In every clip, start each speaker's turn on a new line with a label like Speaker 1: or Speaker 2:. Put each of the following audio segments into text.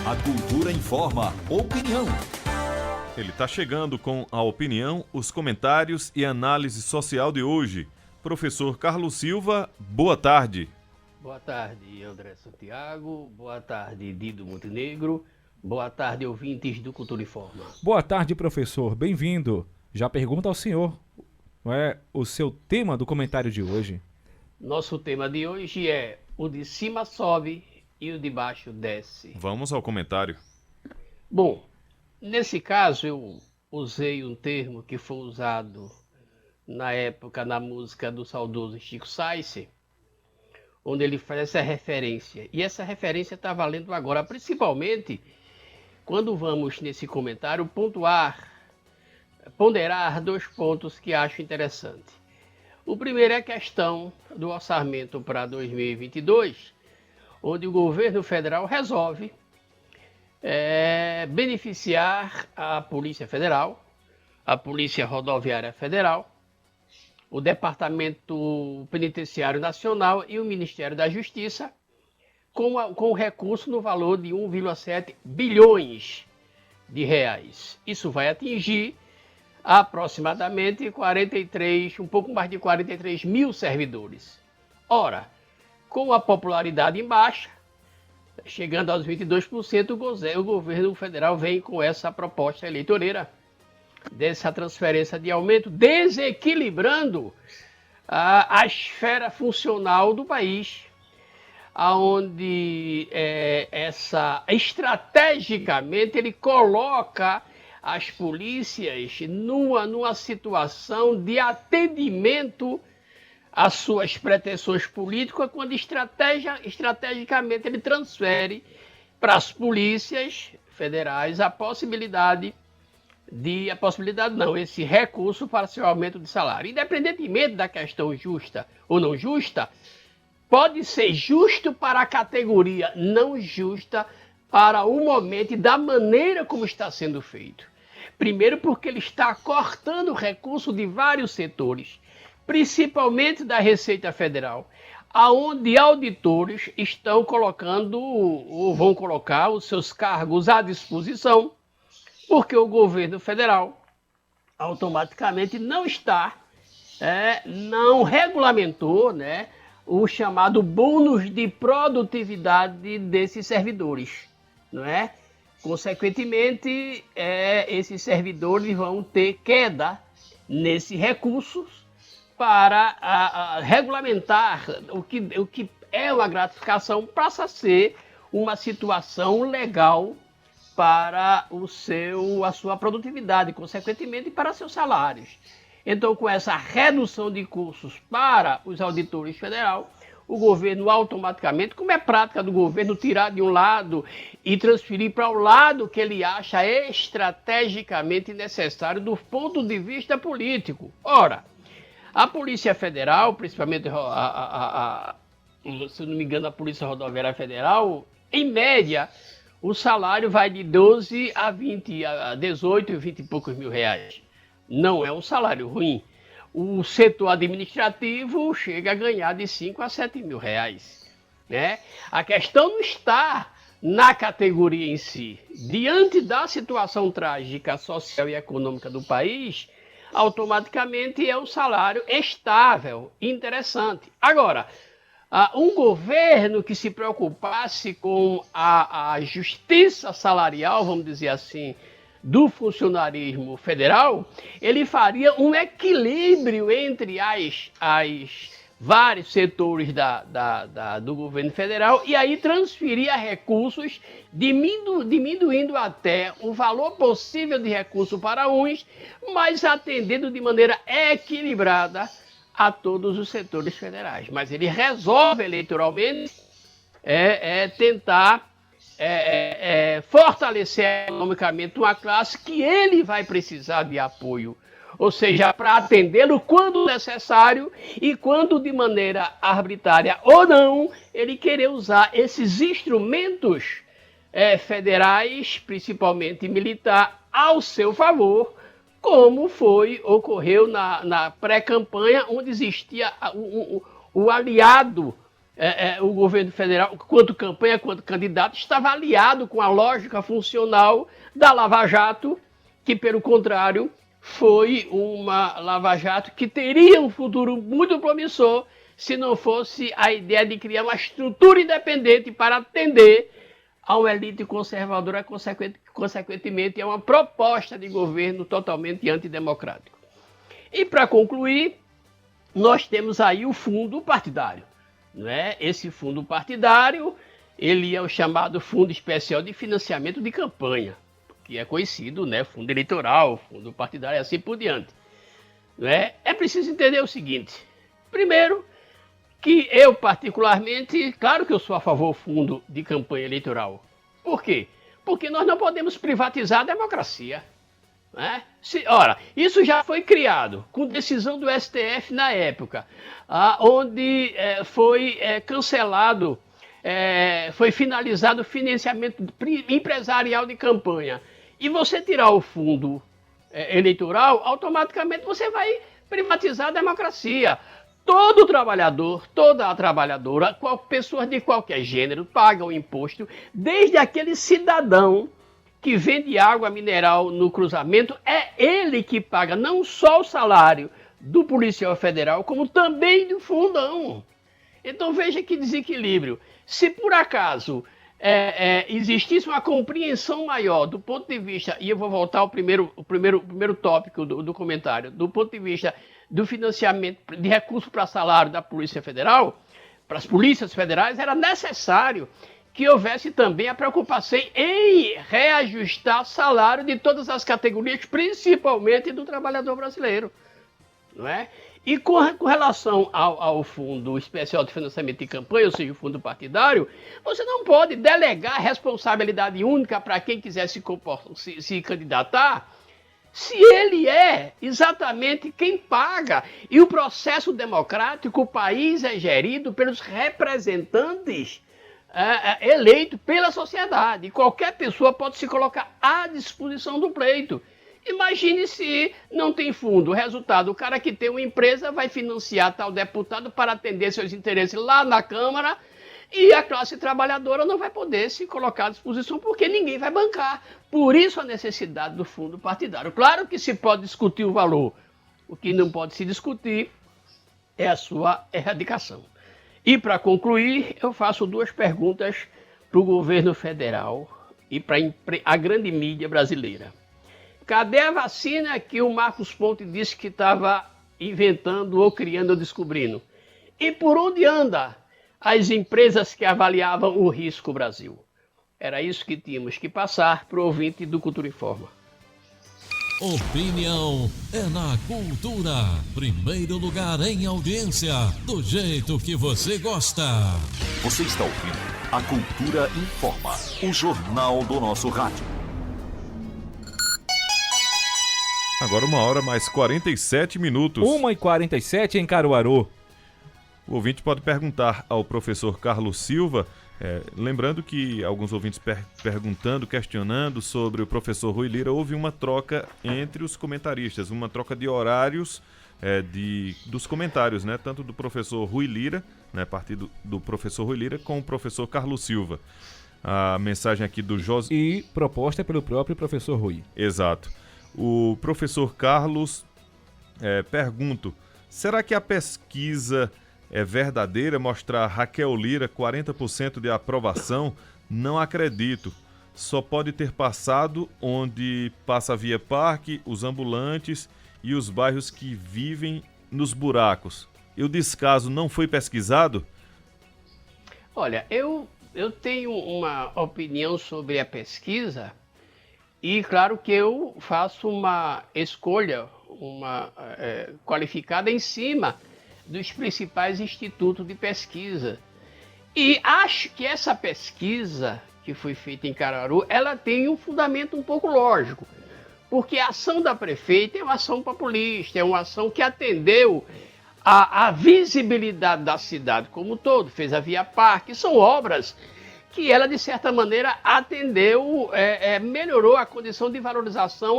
Speaker 1: A cultura informa. Opinião.
Speaker 2: Ele está chegando com a opinião, os comentários e análise social de hoje. Professor Carlos Silva, boa tarde.
Speaker 3: Boa tarde, André Santiago. Boa tarde, Dido Montenegro. Boa tarde, ouvintes do Cultura Informa.
Speaker 4: Boa tarde, professor. Bem-vindo. Já pergunto ao senhor, qual é o seu tema do comentário de hoje?
Speaker 3: Nosso tema de hoje é o de cima sobe e o de baixo desce.
Speaker 2: Vamos ao comentário.
Speaker 3: Bom, nesse caso eu usei um termo que foi usado na época na música do saudoso Chico Science, onde ele faz essa referência. E essa referência está valendo agora, principalmente quando vamos nesse comentário ponderar dois pontos que acho interessante. O primeiro é a questão do orçamento para 2022, onde o governo federal resolve beneficiar a Polícia Federal, a Polícia Rodoviária Federal, o Departamento Penitenciário Nacional e o Ministério da Justiça com o recurso no valor de 1,7 bilhões de reais. Isso vai atingir aproximadamente um pouco mais de 43 mil servidores. Ora, com a popularidade em baixa, chegando aos 22%, o governo federal vem com essa proposta eleitoreira dessa transferência de aumento, desequilibrando a esfera funcional do país, onde estrategicamente ele coloca as polícias numa situação de atendimento às suas pretensões políticas, quando estrategicamente ele transfere para as polícias federais esse recurso para seu aumento de salário. Independentemente da questão justa ou não justa, pode ser justo para a categoria, não justa para o momento e da maneira como está sendo feito. Primeiro porque ele está cortando recurso de vários setores, principalmente da Receita Federal, aonde auditores estão colocando ou vão colocar os seus cargos à disposição, porque o governo federal automaticamente não regulamentou, o chamado bônus de produtividade desses servidores, não é? Consequentemente, esses servidores vão ter queda nesses recursos para regulamentar o que é uma gratificação, passa a ser uma situação legal para a sua produtividade, consequentemente para seus salários. Então, com essa redução de custos para os auditores federais, o governo automaticamente, como é prática do governo, tirar de um lado e transferir para o lado que ele acha estrategicamente necessário do ponto de vista político. Ora, a Polícia Federal, principalmente, se não me engano, a Polícia Rodoviária Federal, em média, o salário vai de 12 a 18 e 20 e poucos mil reais. Não é um salário ruim. O setor administrativo chega a ganhar de 5 a 7 mil reais. Né? A questão não está na categoria em si. Diante da situação trágica social e econômica do país, automaticamente é um salário estável, interessante. Agora, um governo que se preocupasse com a justiça salarial, vamos dizer assim, do funcionarismo federal, ele faria um equilíbrio entre as vários setores do governo federal e aí transferia recursos, diminuindo até o valor possível de recurso para uns, mas atendendo de maneira equilibrada a todos os setores federais. Mas ele resolve eleitoralmente tentar fortalecer economicamente uma classe que ele vai precisar de apoio, ou seja, para atendê-lo quando necessário e quando de maneira arbitrária ou não, ele querer usar esses instrumentos federais, principalmente militar, ao seu favor, como ocorreu na pré-campanha, onde existia o aliado o governo federal, quanto campanha, quanto candidato, estava aliado com a lógica funcional da Lava Jato, que, pelo contrário, foi uma Lava Jato que teria um futuro muito promissor se não fosse a ideia de criar uma estrutura independente para atender a uma elite conservadora, consequentemente, é uma proposta de governo totalmente antidemocrático. E, para concluir, nós temos aí o fundo partidário. Né? Esse fundo partidário, ele é o chamado Fundo Especial de Financiamento de Campanha, que é conhecido, né? Fundo eleitoral, fundo partidário e assim por diante. Né? É preciso entender o seguinte: primeiro, que eu particularmente, claro que eu sou a favor do fundo de campanha eleitoral. Por quê? Porque nós não podemos privatizar a democracia. Né? Ora, isso já foi criado com decisão do STF na época, onde foi cancelado, foi finalizado o financiamento empresarial de campanha. E você tirar o fundo eleitoral, automaticamente você vai privatizar a democracia. Todo trabalhador, toda a trabalhadora, pessoas de qualquer gênero pagam imposto, desde aquele cidadão que vende água mineral no cruzamento, é ele que paga não só o salário do policial federal, como também do fundão. Então veja que desequilíbrio. Se por acaso existisse uma compreensão maior do ponto de vista, e eu vou voltar ao primeiro tópico do comentário, do ponto de vista do financiamento de recursos para salário da Polícia Federal, para as polícias federais, era necessário que houvesse também a preocupação em reajustar o salário de todas as categorias, principalmente do trabalhador brasileiro. Não é? E com relação ao Fundo Especial de Financiamento de Campanha, ou seja, o fundo partidário, você não pode delegar responsabilidade única para quem quiser se candidatar, se ele é exatamente quem paga. E o processo democrático, o país é gerido pelos representantes eleitos pela sociedade. E qualquer pessoa pode se colocar à disposição do pleito. Imagine se não tem fundo. O resultado, o cara que tem uma empresa vai financiar tal deputado para atender seus interesses lá na Câmara e a classe trabalhadora não vai poder se colocar à disposição porque ninguém vai bancar. Por isso a necessidade do fundo partidário. Claro que se pode discutir o valor. O que não pode se discutir é a sua erradicação. E para concluir, eu faço duas perguntas para o governo federal e para a grande mídia brasileira. Cadê a vacina que o Marcos Ponte disse que estava inventando ou criando ou descobrindo? E por onde anda as empresas que avaliavam o risco Brasil? Era isso que tínhamos que passar para o ouvinte do Cultura Informa.
Speaker 5: Opinião é na cultura. Primeiro lugar em audiência, do jeito que você gosta.
Speaker 1: Você está ouvindo a Cultura Informa, o jornal do nosso rádio.
Speaker 2: Agora 1h mais 47 minutos.
Speaker 4: 1h47 em Caruaru.
Speaker 2: O ouvinte pode perguntar ao professor Carlos Silva, lembrando que alguns ouvintes perguntando, questionando sobre o professor Rui Lira, houve uma troca entre os comentaristas, uma troca de horários dos comentários, né? Tanto do professor Rui Lira, né, partido do professor Rui Lira, com o professor Carlos Silva. A mensagem aqui do José...
Speaker 4: E proposta pelo próprio professor Rui.
Speaker 2: Exato. O professor Carlos, pergunto, será que a pesquisa é verdadeira mostrar Raquel Lira 40% de aprovação? Não acredito. Só pode ter passado onde passa a Via Parque, os ambulantes e os bairros que vivem nos buracos. E o descaso não foi pesquisado?
Speaker 3: Olha, eu tenho uma opinião sobre a pesquisa e claro que eu faço uma escolha qualificada em cima dos principais institutos de pesquisa. E acho que essa pesquisa que foi feita em Caruaru, ela tem um fundamento um pouco lógico, porque a ação da prefeita é uma ação populista, é uma ação que atendeu a visibilidade da cidade como um todo, fez a Via Parque, são obras que ela, de certa maneira, atendeu, melhorou a condição de valorização,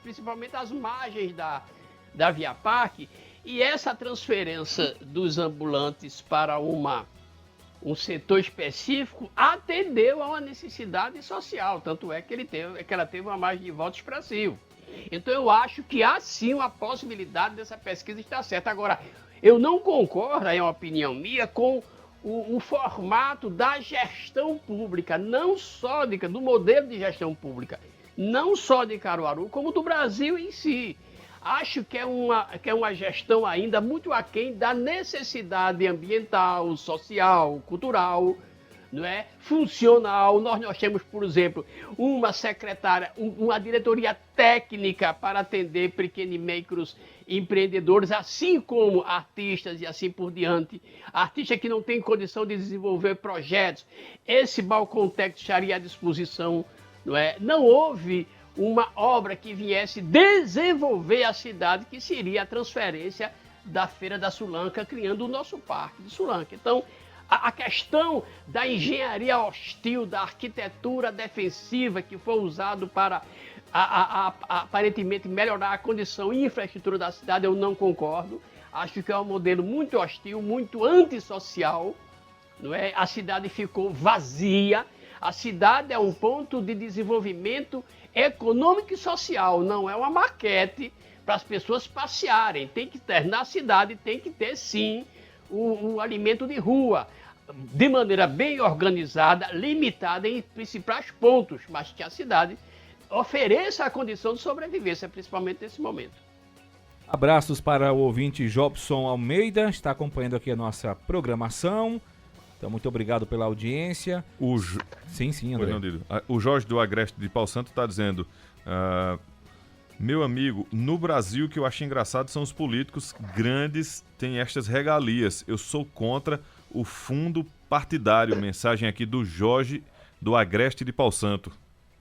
Speaker 3: principalmente as margens da Via Parque. E essa transferência dos ambulantes para uma um setor específico, atendeu a uma necessidade social, tanto é que ela teve uma margem de voto expressivo. Então eu acho que há sim uma possibilidade dessa pesquisa estar certa. Agora, eu não concordo, é uma opinião minha, com o formato da gestão pública, não só do modelo de gestão pública, não só de Caruaru, como do Brasil em si. Acho que é uma gestão ainda muito aquém da necessidade ambiental, social, cultural, não é? Funcional. Nós temos, por exemplo, uma secretária, uma diretoria técnica para atender pequenos e micros empreendedores, assim como artistas e assim por diante. Artista que não tem condição de desenvolver projetos, esse balcão técnico estaria à disposição, não é? Não houve uma obra que viesse desenvolver a cidade, que seria a transferência da Feira da Sulanca, criando o nosso Parque de Sulanca. Então, a questão da engenharia hostil, da arquitetura defensiva que foi usado para aparentemente melhorar a condição e infraestrutura da cidade, eu não concordo. Acho que é um modelo muito hostil, muito antissocial, não é? A cidade ficou vazia. A cidade é um ponto de desenvolvimento econômico e social, não é uma maquete para as pessoas passearem. Tem que ter, na cidade tem que ter sim o alimento de rua, de maneira bem organizada, limitada em principais pontos, mas que a cidade ofereça a condição de sobrevivência, principalmente nesse momento.
Speaker 4: Abraços para o ouvinte Jobson Almeida, está acompanhando aqui a nossa programação. Então, muito obrigado pela audiência. Sim, André.
Speaker 2: O Jorge do Agreste de Pau Santo está dizendo: meu amigo, no Brasil o que eu acho engraçado são os políticos grandes têm estas regalias. Eu sou contra o fundo partidário. Mensagem aqui do Jorge do Agreste de Pau Santo.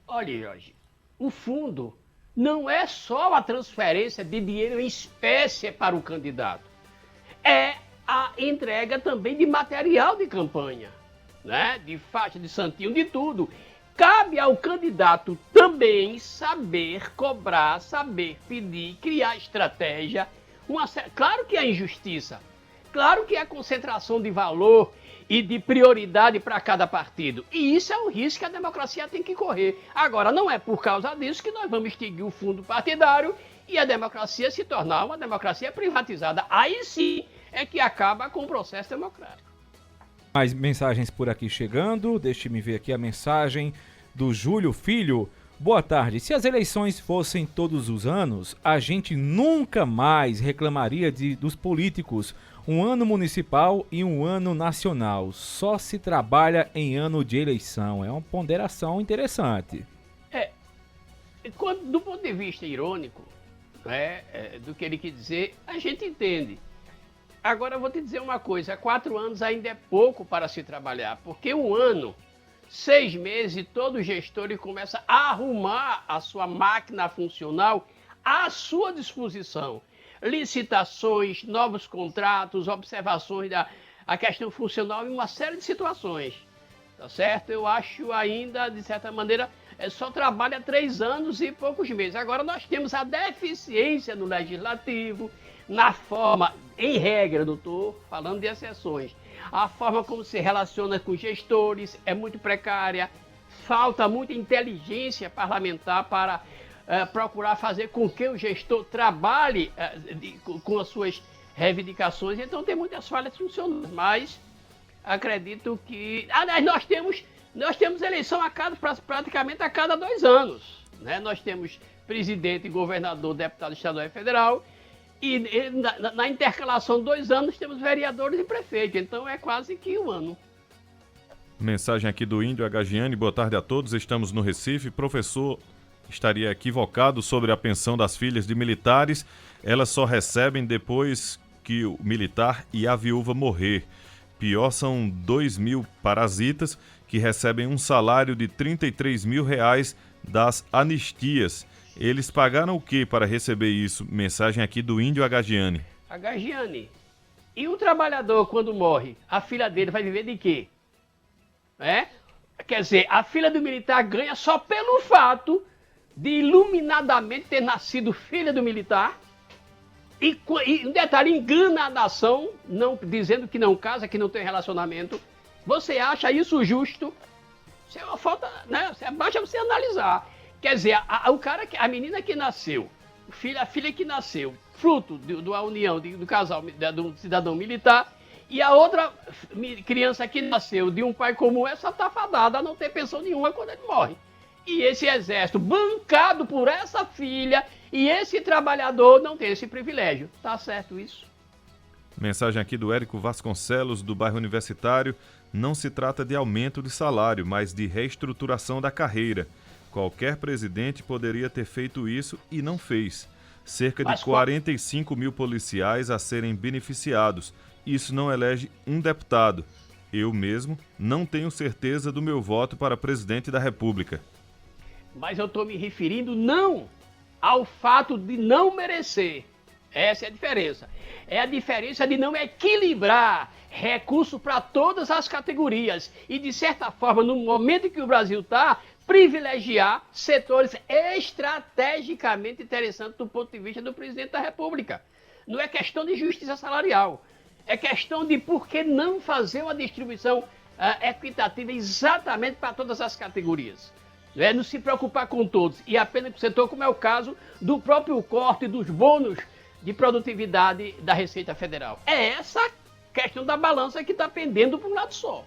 Speaker 3: Olha, Jorge, o fundo não é só a transferência de dinheiro em espécie para o candidato. É a entrega também de material de campanha, né? De faixa, de santinho, de tudo. Cabe ao candidato também saber cobrar, saber pedir, criar estratégia. Claro que é injustiça, claro que é concentração de valor e de prioridade para cada partido. E isso é um risco que a democracia tem que correr. Agora, não é por causa disso que nós vamos extinguir o fundo partidário e a democracia se tornar uma democracia privatizada. Aí sim é que acaba com o processo democrático.
Speaker 4: Mais mensagens por aqui chegando. Deixe-me ver aqui a mensagem do Júlio Filho. Boa tarde. Se as eleições fossem todos os anos, a gente nunca mais reclamaria dos políticos. Um ano municipal e um ano nacional. Só se trabalha em ano de eleição. É uma ponderação interessante.
Speaker 3: Do ponto de vista irônico, do que ele quer dizer, a gente entende. Agora eu vou te dizer uma coisa, 4 anos ainda é pouco para se trabalhar, porque 1 ano, 6 meses, todo gestor ele começa a arrumar a sua máquina funcional à sua disposição. Licitações, novos contratos, observações da questão funcional e uma série de situações, tá certo? Eu acho ainda, de certa maneira, só trabalha 3 anos e poucos meses. Agora nós temos a deficiência no legislativo, na forma, em regra, não estou falando de exceções, a forma como se relaciona com gestores é muito precária, falta muita inteligência parlamentar para procurar fazer com que o gestor trabalhe com as suas reivindicações, então tem muitas falhas funcionais, mas acredito que... Nós temos eleição praticamente a cada 2 anos, né? Nós temos presidente, governador, deputado estadual e federal, e na intercalação de 2 anos temos vereadores e prefeitos, então é quase que 1 ano.
Speaker 2: Mensagem aqui do Índio Agagiani, boa tarde a todos, estamos no Recife. Professor estaria equivocado sobre a pensão das filhas de militares, elas só recebem depois que o militar e a viúva morrer. Pior são 2.000 parasitas que recebem um salário de R$33 mil das anistias. Eles pagaram o que para receber isso? Mensagem aqui do Índio Agagiani.
Speaker 3: Agagiani, e o trabalhador quando morre, a filha dele vai viver de quê? Quer dizer, a filha do militar ganha só pelo fato de iluminadamente ter nascido filha do militar e um detalhe, engana a nação, não, dizendo que não casa, que não tem relacionamento. Você acha isso justo? Isso é uma falta, né? Basta você analisar. Quer dizer, a menina que nasceu, a filha que nasceu, fruto da união do casal, do cidadão militar, e a outra criança que nasceu de um pai comum, essa tá fadada a não ter pensão nenhuma quando ele morre. E esse exército, bancado por essa filha, e esse trabalhador não tem esse privilégio. Tá certo isso?
Speaker 2: Mensagem aqui do Érico Vasconcelos, do bairro Universitário. Não se trata de aumento de salário, mas de reestruturação da carreira. Qualquer presidente poderia ter feito isso e não fez. Cerca de 45 mil policiais a serem beneficiados. Isso não elege um deputado. Eu mesmo não tenho certeza do meu voto para presidente da República.
Speaker 3: Mas eu estou me referindo não ao fato de não merecer. Essa é a diferença. É a diferença de não equilibrar recurso para todas as categorias e, de certa forma, no momento em que o Brasil está, privilegiar setores estrategicamente interessantes do ponto de vista do presidente da República. Não é questão de justiça salarial. É questão de por que não fazer uma distribuição equitativa exatamente para todas as categorias. Não se preocupar com todos e apenas com o setor, como é o caso do próprio corte dos bônus de produtividade da Receita Federal. É essa questão da balança que está pendendo para um lado só.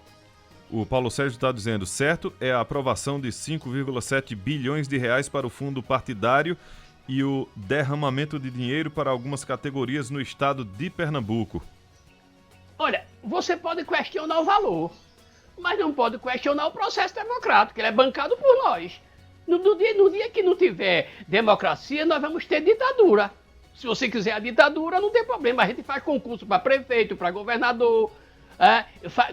Speaker 2: O Paulo Sérgio está dizendo, certo é a aprovação de 5,7 bilhões de reais para o fundo partidário e o derramamento de dinheiro para algumas categorias no estado de Pernambuco.
Speaker 3: Olha, você pode questionar o valor, mas não pode questionar o processo democrático, ele é bancado por nós. No dia que não tiver democracia, nós vamos ter ditadura. Se você quiser a ditadura, não tem problema. A gente faz concurso para prefeito, para governador,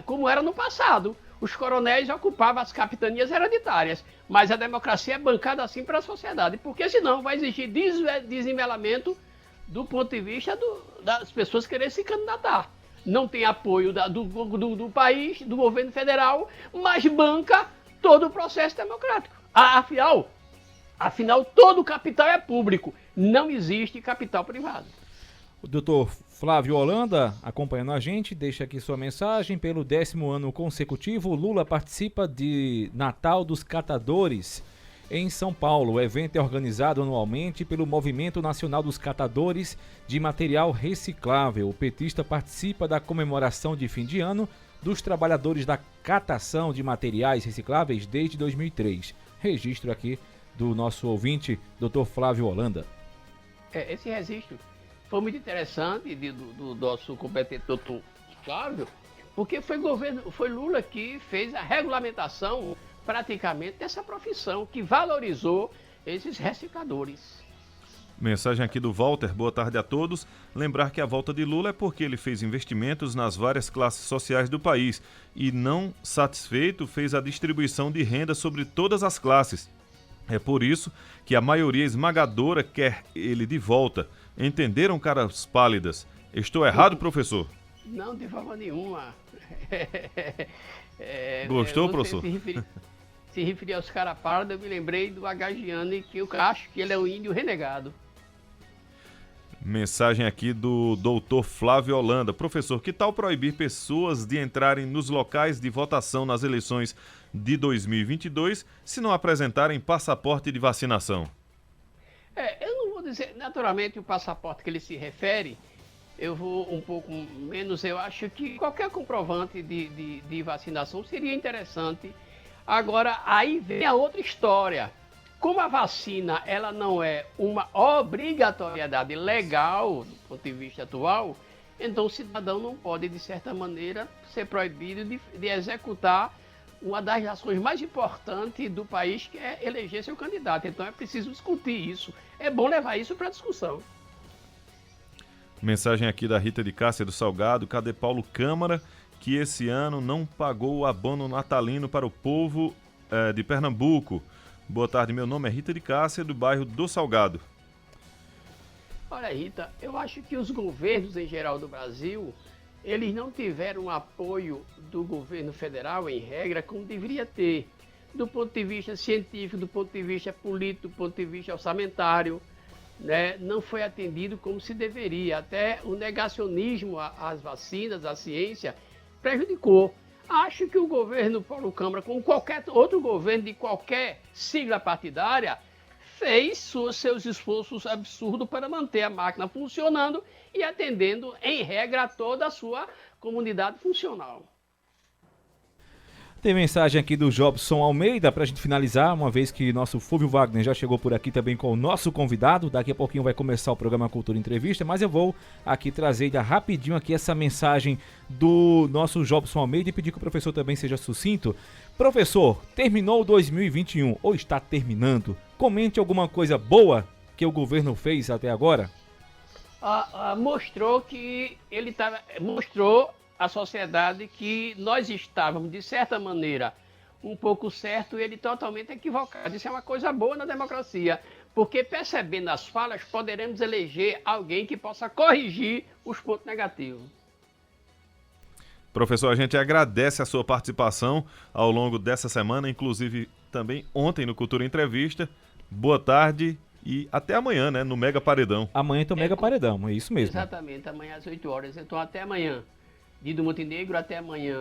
Speaker 3: como era no passado. Os coronéis ocupavam as capitanias hereditárias, mas a democracia é bancada assim para a sociedade, porque senão vai exigir desnivelamento do ponto de vista das pessoas quererem se candidatar. Não tem apoio do país, do governo federal, mas banca todo o processo democrático. Afinal, todo o capital é público, não existe capital privado.
Speaker 4: O doutor Flávio Holanda acompanhando a gente, deixa aqui sua mensagem. Pelo 10º ano consecutivo, Lula participa de Natal dos Catadores em São Paulo. O evento é organizado anualmente pelo Movimento Nacional dos Catadores de Material Reciclável. O petista participa da comemoração de fim de ano dos trabalhadores da catação de materiais recicláveis desde 2003. Registro aqui do nosso ouvinte, doutor Flávio Holanda.
Speaker 3: Esse registro foi muito interessante do nosso competente doutor Flávio, porque foi Lula que fez a regulamentação praticamente dessa profissão, que valorizou esses recicladores.
Speaker 2: Mensagem aqui do Walter, boa tarde a todos. Lembrar que a volta de Lula é porque ele fez investimentos nas várias classes sociais do país e, não satisfeito, fez a distribuição de renda sobre todas as classes. É por isso que a maioria esmagadora quer ele de volta. Entenderam, caras pálidas? Estou errado, professor?
Speaker 3: Não, de forma nenhuma.
Speaker 2: Gostou, professor?
Speaker 3: Se referir aos caras pálidos, eu me lembrei do Agagiani, que eu acho que ele é um índio renegado.
Speaker 2: Mensagem aqui do doutor Flávio Holanda. Professor, que tal proibir pessoas de entrarem nos locais de votação nas eleições de 2022 se não apresentarem passaporte de vacinação?
Speaker 3: Eu não vou dizer, naturalmente, o passaporte que ele se refere, eu vou um pouco menos. Eu acho que qualquer comprovante de vacinação seria interessante. Agora, aí vem a outra história. Como a vacina ela não é uma obrigatoriedade legal do ponto de vista atual, então o cidadão não pode, de certa maneira, ser proibido de executar uma das ações mais importantes do país, que é eleger seu candidato. Então é preciso discutir isso. É bom levar isso para discussão.
Speaker 2: Mensagem aqui da Rita de Cássia do Salgado. Cadê Paulo Câmara, que esse ano não pagou o abono natalino para o povo de Pernambuco? Boa tarde, meu nome é Rita de Cássia, do bairro do Salgado.
Speaker 3: Olha, Rita, eu acho que os governos em geral do Brasil, eles não tiveram apoio do governo federal, em regra, como deveria ter, do ponto de vista científico, do ponto de vista político, do ponto de vista orçamentário, né? Não foi atendido como se deveria. Até o negacionismo às vacinas, à ciência, prejudicou. Acho que o governo Paulo Câmara, como qualquer outro governo de qualquer sigla partidária, fez seus esforços absurdos para manter a máquina funcionando e atendendo, em regra, a toda a sua comunidade funcional.
Speaker 4: Tem mensagem aqui do Jobson Almeida para a gente finalizar, uma vez que nosso Fúvio Wagner já chegou por aqui também com o nosso convidado. Daqui a pouquinho vai começar o programa Cultura Entrevista, mas eu vou aqui trazer rapidinho aqui essa mensagem do nosso Jobson Almeida e pedir que o professor também seja sucinto. Professor, terminou 2021 ou está terminando? Comente alguma coisa boa que o governo fez até agora.
Speaker 3: Mostrou que mostrou à sociedade que nós estávamos, de certa maneira, um pouco certo e ele totalmente equivocado. Isso é uma coisa boa na democracia, porque percebendo as falhas, poderemos eleger alguém que possa corrigir os pontos negativos.
Speaker 2: Professor, a gente agradece a sua participação ao longo dessa semana, inclusive também ontem no Cultura Entrevista. Boa tarde e até amanhã, né, no Mega Paredão.
Speaker 4: Amanhã tem o Mega Paredão, é isso mesmo.
Speaker 3: Exatamente, amanhã às 8 horas. Então até amanhã. Dido Montenegro, até amanhã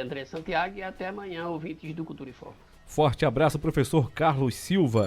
Speaker 3: André Santiago e até amanhã ouvintes do Cultura Informa.
Speaker 4: Forte abraço, professor Carlos Silva.